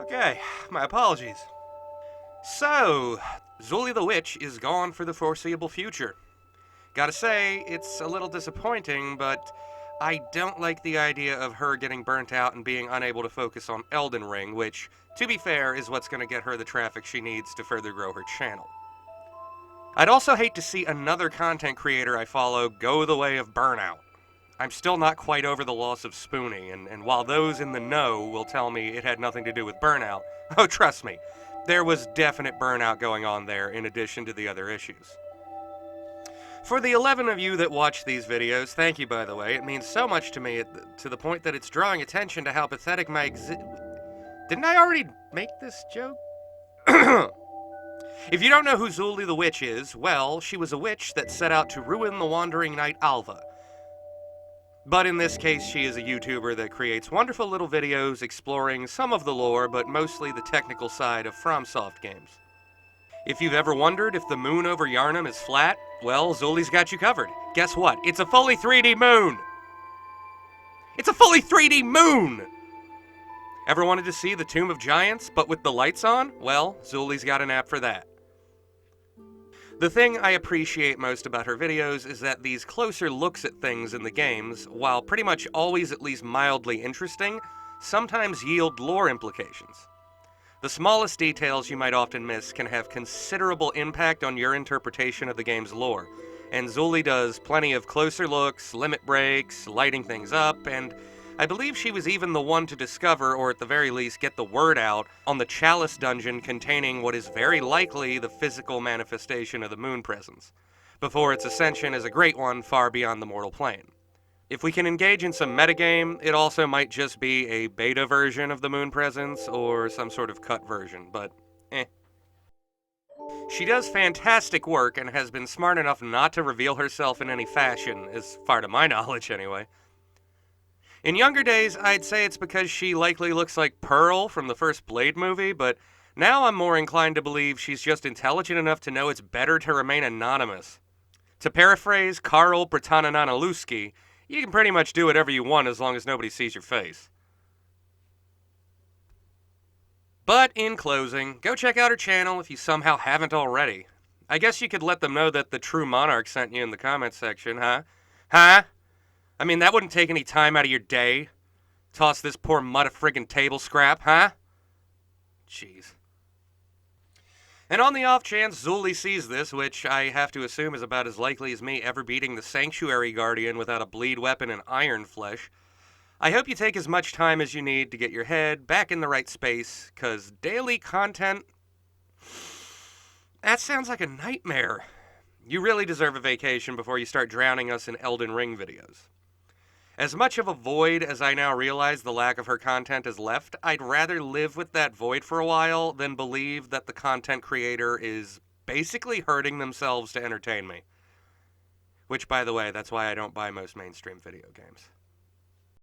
Okay, my apologies. So, Zullie the Witch is gone for the foreseeable future. Gotta say, it's a little disappointing, but I don't like the idea of her getting burnt out and being unable to focus on Elden Ring, which, to be fair, is what's gonna get her the traffic she needs to further grow her channel. I'd also hate to see another content creator I follow go the way of burnout. I'm still not quite over the loss of Spoonie, and while those in the know will tell me it had nothing to do with burnout, oh, trust me, there was definite burnout going on there in addition to the other issues. For the 11 of you that watch these videos, thank you by the way, it means so much to me to the point that it's drawing attention to how pathetic my Didn't I already make this joke? If you don't know who Zullie the Witch is, well, she was a witch that set out to ruin the wandering knight Alva. But in this case, she is a YouTuber that creates wonderful little videos exploring some of the lore, but mostly the technical side of FromSoft games. If you've ever wondered if the moon over Yharnam is flat, well, Zullie's got you covered. Guess what? It's a fully 3D moon! It's a fully 3D moon! Ever wanted to see the Tomb of Giants, but with the lights on? Well, Zullie's got an app for that. The thing I appreciate most about her videos is that these closer looks at things in the games, while pretty much always at least mildly interesting, sometimes yield lore implications. The smallest details you might often miss can have considerable impact on your interpretation of the game's lore, and Zullie does plenty of closer looks, limit breaks, lighting things up, and I believe she was even the one to discover, or at the very least get the word out, on the Chalice dungeon containing what is very likely the physical manifestation of the moon presence, before its ascension as a great one far beyond the mortal plane. If we can engage in some metagame, it also might just be a beta version of the moon presence, or some sort of cut version, but eh. She does fantastic work and has been smart enough not to reveal herself in any fashion, as far to my knowledge anyway. In younger days, I'd say it's because she likely looks like Pearl from the first Blade movie, but now I'm more inclined to believe she's just intelligent enough to know it's better to remain anonymous. To paraphrase Karl Bratanananaluski, you can pretty much do whatever you want as long as nobody sees your face. But in closing, go check out her channel if you somehow haven't already. I guess you could let them know that the True Monarch sent you in the comments section, huh? Huh? I mean, that wouldn't take any time out of your day. Toss this poor mutt a friggin' table scrap, huh? Jeez. And on the off chance Zullie sees this, which I have to assume is about as likely as me ever beating the Sanctuary Guardian without a bleed weapon and iron flesh, I hope you take as much time as you need to get your head back in the right space, cause daily content... That sounds like a nightmare. You really deserve a vacation before you start drowning us in Elden Ring videos. As much of a void as I now realize the lack of her content is left, I'd rather live with that void for a while than believe that the content creator is basically hurting themselves to entertain me. Which, by the way, that's why I don't buy most mainstream video games.